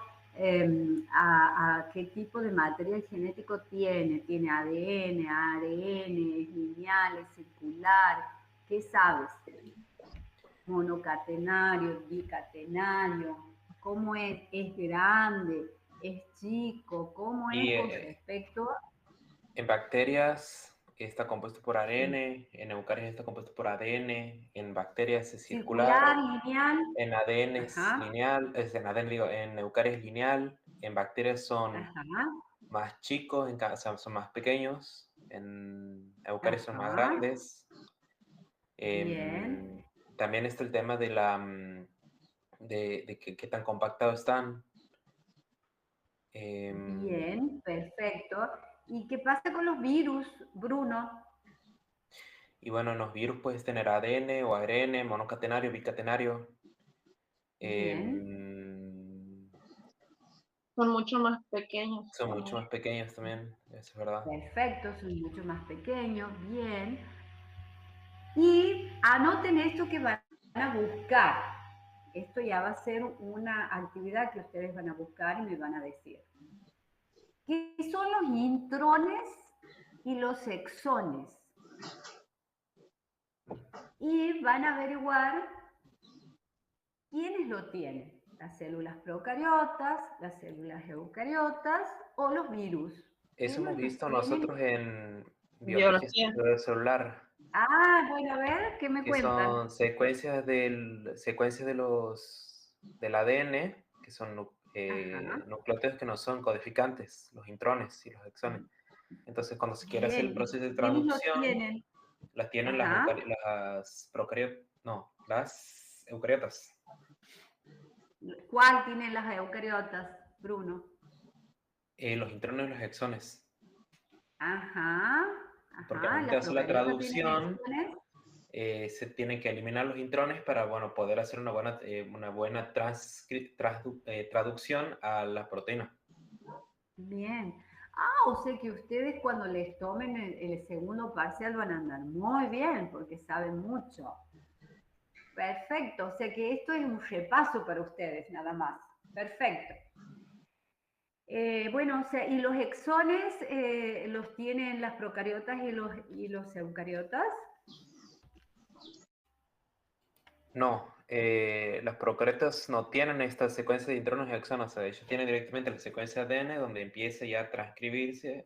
Speaker 1: qué tipo de material genético tiene? ¿Tiene ADN, ARN, es lineal, es circular? ¿Qué sabes? Monocatenario, bicatenario, ¿cómo es? ¿Es grande? ¿Es chico? ¿Cómo es con respecto a...?
Speaker 2: En bacterias está compuesto por ARN, en eucarias está compuesto por ADN, en bacterias es circular,
Speaker 1: lineal.
Speaker 2: En ADN es lineal, en eucarias es lineal, en bacterias son más chicos, son más pequeños, en eucarias son más grandes.
Speaker 1: Bien.
Speaker 2: También está el tema de qué tan compactados están.
Speaker 1: Bien, perfecto. ¿Y qué pasa con los virus, Bruno?
Speaker 2: Y bueno, en los virus puedes tener ADN o ARN, monocatenario, bicatenario.
Speaker 3: Son mucho más pequeños.
Speaker 2: Son mucho más pequeños también, eso es verdad.
Speaker 1: Perfecto, son mucho más pequeños, bien. Y anoten esto que van a buscar. Esto ya va a ser una actividad que ustedes van a buscar y me van a decir. ¿Qué son los intrones y los exones? Y van a averiguar quiénes lo tienen. Las células procariotas, las células eucariotas o los virus.
Speaker 2: Eso hemos visto nosotros en
Speaker 3: biología
Speaker 2: celular.
Speaker 1: Ah, bueno, a ver, ¿qué me cuentan?
Speaker 2: Son secuencias del ADN, que son nucleótidos que no son codificantes, los intrones y los exones. Entonces, cuando se quiere hacer el proceso de traducción, las tienen las procariotas, no, las eucariotas.
Speaker 1: ¿Cuál tienen las eucariotas, Bruno?
Speaker 2: Los intrones y los exones.
Speaker 1: Ajá.
Speaker 2: Porque al hacer la traducción, se tienen que eliminar los intrones para, bueno, poder hacer una buena traducción a la proteína.
Speaker 1: Bien. O sea que ustedes cuando les tomen el segundo parcial van a andar muy bien, porque saben mucho. Perfecto, o sea que esto es un repaso para ustedes, nada más. Perfecto. Bueno, o sea, ¿y los exones los tienen las procariotas y los eucariotas?
Speaker 2: No, las procariotas no tienen esta secuencia de intrones y exones, o sea, ellos tienen directamente la secuencia de ADN donde empieza ya a transcribirse,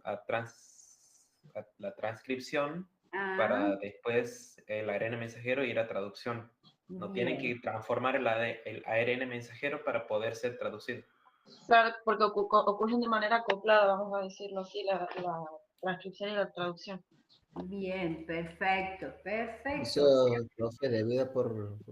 Speaker 2: la transcripción para después el ARN mensajero ir a traducción. No tienen que transformar el ARN mensajero para poder ser traducido.
Speaker 3: Claro, porque ocurren de manera acoplada, vamos a decirlo así, la transcripción y la traducción.
Speaker 1: Bien, perfecto, perfecto.
Speaker 5: Eso, profe, debido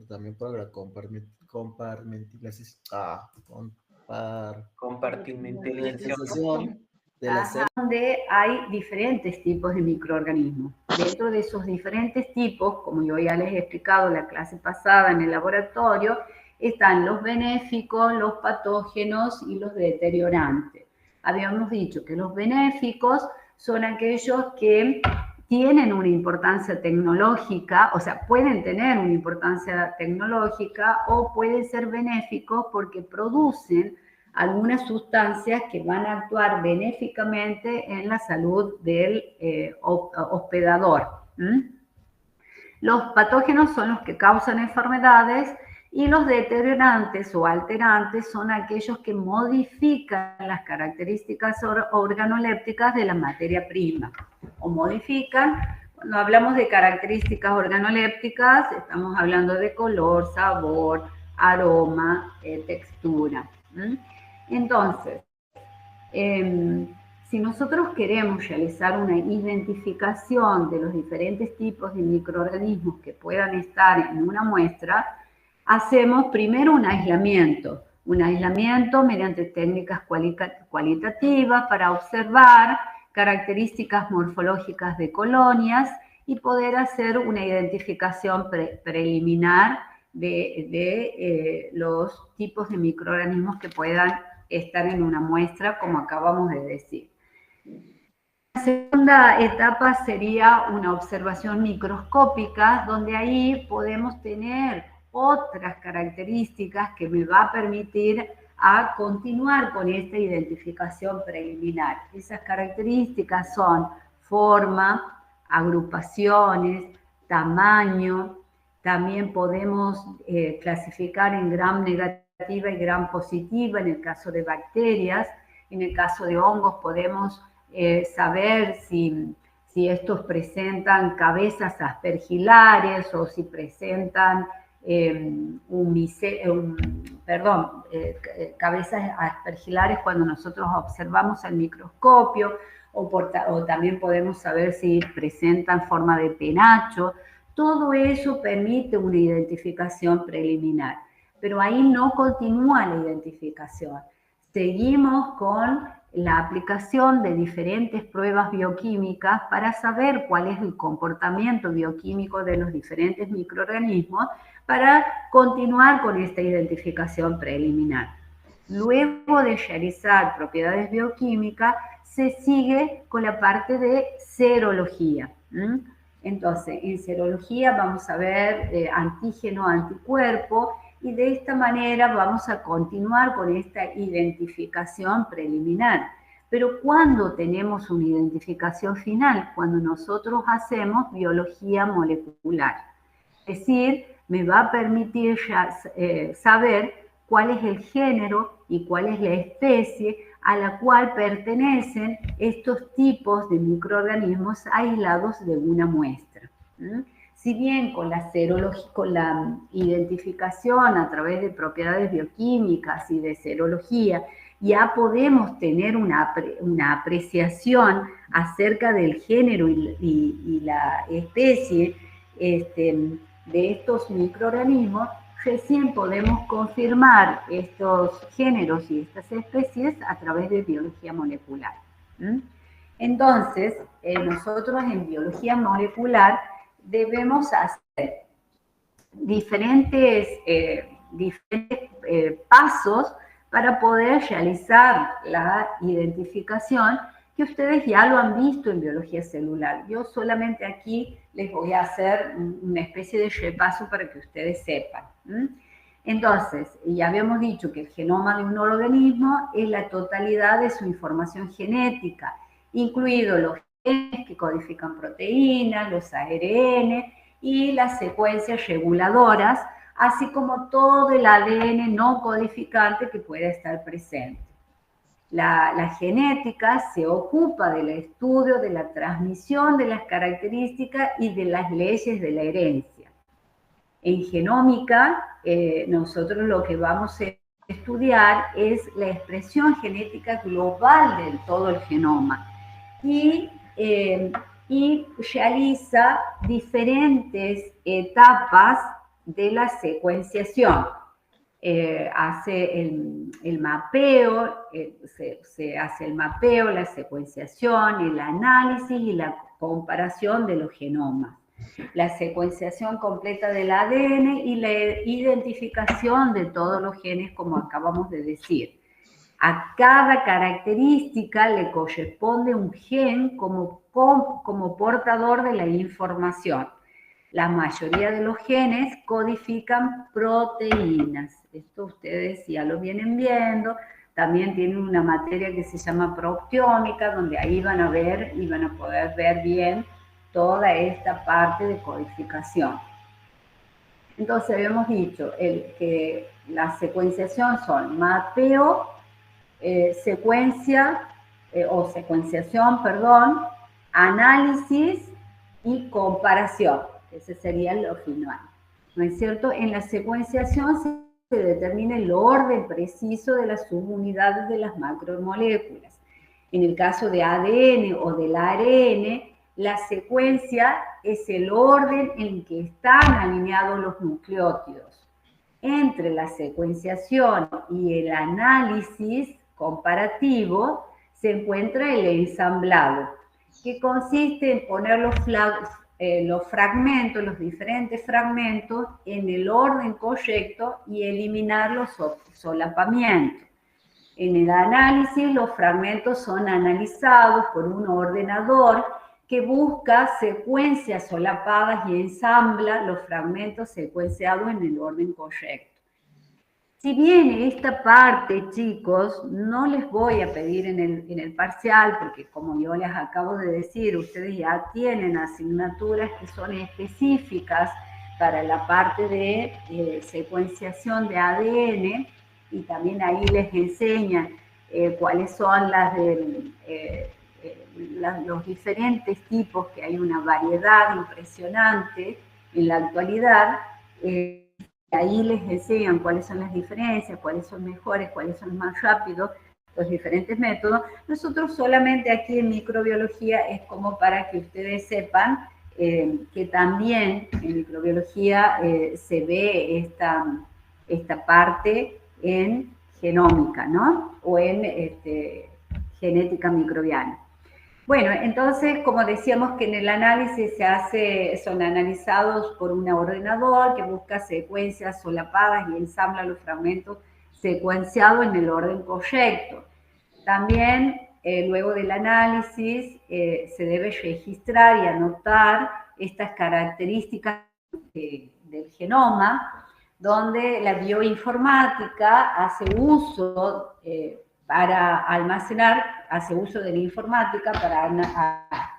Speaker 5: también por la compartimentalización de la célula.
Speaker 1: Donde hay diferentes tipos de microorganismos. Dentro de esos diferentes tipos, como yo ya les he explicado la clase pasada en el laboratorio, están los benéficos, los patógenos y los deteriorantes. Habíamos dicho que los benéficos son aquellos que tienen una importancia tecnológica, o sea, pueden tener una importancia tecnológica o pueden ser benéficos porque producen algunas sustancias que van a actuar benéficamente en la salud del hospedador. Los patógenos son los que causan enfermedades Y los deteriorantes o alterantes son aquellos que modifican las características organolépticas de la materia prima, o modifican. Cuando hablamos de características organolépticas, estamos hablando de color, sabor, aroma, textura. Entonces, si nosotros queremos realizar una identificación de los diferentes tipos de microorganismos que puedan estar en una muestra, hacemos primero un aislamiento mediante técnicas cualitativas para observar características morfológicas de colonias y poder hacer una identificación preliminar de los tipos de microorganismos que puedan estar en una muestra, como acabamos de decir. La segunda etapa sería una observación microscópica, donde ahí podemos tener otras características que me va a permitir a continuar con esta identificación preliminar. Esas características son forma, agrupaciones, tamaño. También podemos clasificar en gram negativa y gram positiva en el caso de bacterias. En el caso de hongos podemos saber si estos presentan cabezas aspergilares o si presentan cabezas aspergilares cuando nosotros observamos al microscopio, o también podemos saber si presentan forma de penacho. Todo eso permite una identificación preliminar, pero ahí no continúa la identificación. Seguimos con la aplicación de diferentes pruebas bioquímicas para saber cuál es el comportamiento bioquímico de los diferentes microorganismos para continuar con esta identificación preliminar. Luego de realizar propiedades bioquímicas, se sigue con la parte de serología. Entonces, en serología vamos a ver antígeno, anticuerpo, y de esta manera vamos a continuar con esta identificación preliminar. Pero ¿cuándo tenemos una identificación final? Cuando nosotros hacemos biología molecular. Es decir, me va a permitir saber cuál es el género y cuál es la especie a la cual pertenecen estos tipos de microorganismos aislados de una muestra. Si bien con la serología, con la identificación a través de propiedades bioquímicas y de serología, ya podemos tener una apreciación acerca del género y la especie de estos microorganismos, recién podemos confirmar estos géneros y estas especies a través de biología molecular. Entonces, nosotros en biología molecular debemos hacer diferentes pasos para poder realizar la identificación, que ustedes ya lo han visto en biología celular. Yo solamente aquí les voy a hacer una especie de repaso para que ustedes sepan. Entonces, ya habíamos dicho que el genoma de un organismo es la totalidad de su información genética, incluidos los genes que codifican proteínas, los ARN y las secuencias reguladoras, así como todo el ADN no codificante que pueda estar presente. La genética se ocupa del estudio de la transmisión de las características y de las leyes de la herencia. En genómica, nosotros lo que vamos a estudiar es la expresión genética global de todo el genoma y realiza diferentes etapas de la secuenciación. Hace el mapeo, se hace el mapeo, la secuenciación, el análisis y la comparación de los genomas. La secuenciación completa del ADN y la identificación de todos los genes, como acabamos de decir. A cada característica le corresponde un gen como portador de la información. La mayoría de los genes codifican proteínas. Esto ustedes ya lo vienen viendo. También tienen una materia que se llama proteómica, donde ahí van a ver y van a poder ver bien toda esta parte de codificación. Entonces habíamos dicho que la secuenciación son mapeo, secuenciación, perdón, análisis y comparación. Ese sería lo final, ¿no es cierto? En la secuenciación se determina el orden preciso de las subunidades de las macromoléculas. En el caso de ADN o del ARN, la secuencia es el orden en que están alineados los nucleótidos. Entre la secuenciación y el análisis comparativo se encuentra el ensamblado, que consiste en poner los fragmentos, los diferentes fragmentos, en el orden correcto y eliminar los solapamientos. En el análisis, los fragmentos son analizados por un ordenador que busca secuencias solapadas y ensambla los fragmentos secuenciados en el orden correcto. Si bien esta parte, chicos, no les voy a pedir en el parcial, porque como yo les acabo de decir, ustedes ya tienen asignaturas que son específicas para la parte de secuenciación de ADN, y también ahí les enseñan cuáles son los diferentes tipos, que hay una variedad impresionante en la actualidad. Ahí les enseñan cuáles son las diferencias, cuáles son mejores, cuáles son más rápidos, los diferentes métodos. Nosotros solamente aquí en microbiología es como para que ustedes sepan que también en microbiología se ve esta parte en genómica, ¿no? O en genética microbiana. Bueno, entonces, como decíamos que en el análisis son analizados por un ordenador que busca secuencias solapadas y ensambla los fragmentos secuenciados en el orden correcto. También, luego del análisis, se debe registrar y anotar estas características del genoma, donde la bioinformática hace uso hace uso de la informática para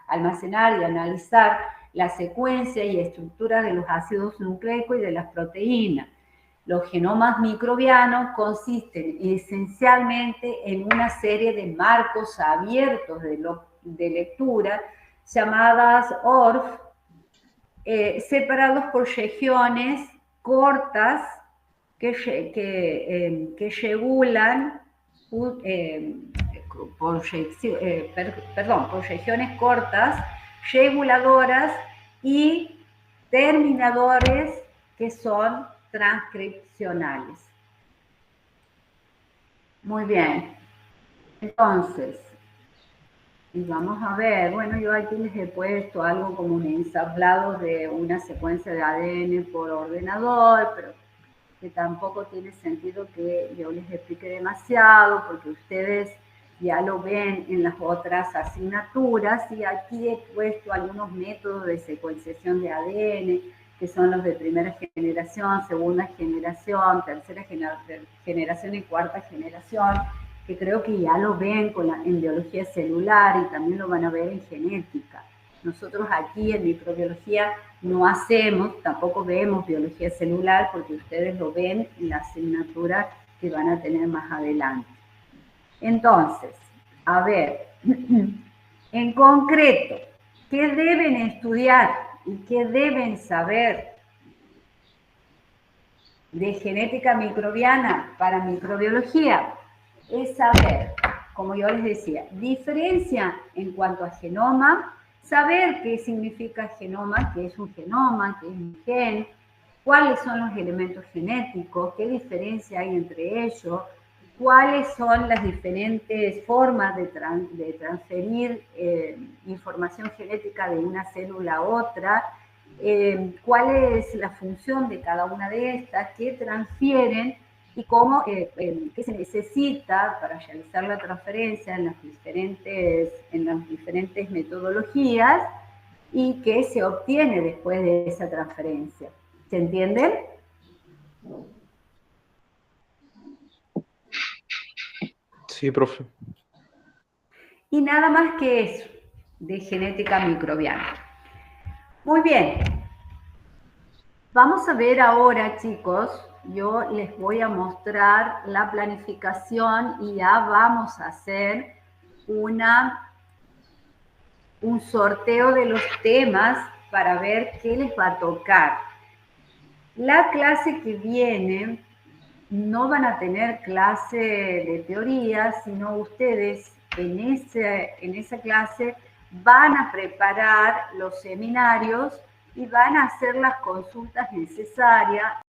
Speaker 1: almacenar y analizar la secuencia y estructura de los ácidos nucleicos y de las proteínas. Los genomas microbianos consisten esencialmente en una serie de marcos abiertos de lectura llamadas ORF, separados por regiones cortas que regulan por regiones cortas, reguladoras y terminadores que son transcripcionales. Muy bien. Entonces, y vamos a ver, bueno, yo aquí les he puesto algo como un ensamblado de una secuencia de ADN por ordenador, pero que tampoco tiene sentido que yo les explique demasiado, porque ustedes ya lo ven en las otras asignaturas, y aquí he puesto algunos métodos de secuenciación de ADN, que son los de primera generación, segunda generación, tercera generación y cuarta generación, que creo que ya lo ven en biología celular y también lo van a ver en genética. Nosotros aquí en microbiología no tampoco vemos biología celular, porque ustedes lo ven en la asignatura que van a tener más adelante. Entonces, a ver, en concreto, ¿qué deben estudiar y qué deben saber de genética microbiana para microbiología? Es saber, como yo les decía, diferencia en cuanto a genoma, saber qué significa genoma, qué es un genoma, qué es un gen, cuáles son los elementos genéticos, qué diferencia hay entre ellos, cuáles son las diferentes formas de transferir información genética de una célula a otra, cuál es la función de cada una de estas, qué transfieren y cómo, qué se necesita para realizar la transferencia en las diferentes metodologías y qué se obtiene después de esa transferencia. ¿Se entiende?
Speaker 2: Sí, profe.
Speaker 1: Y nada más que eso, de genética microbiana. Muy bien. Vamos a ver ahora, chicos, yo les voy a mostrar la planificación y ya vamos a hacer un sorteo de los temas para ver qué les va a tocar. La clase que viene no van a tener clase de teoría, sino ustedes en esa clase van a preparar los seminarios y van a hacer las consultas necesarias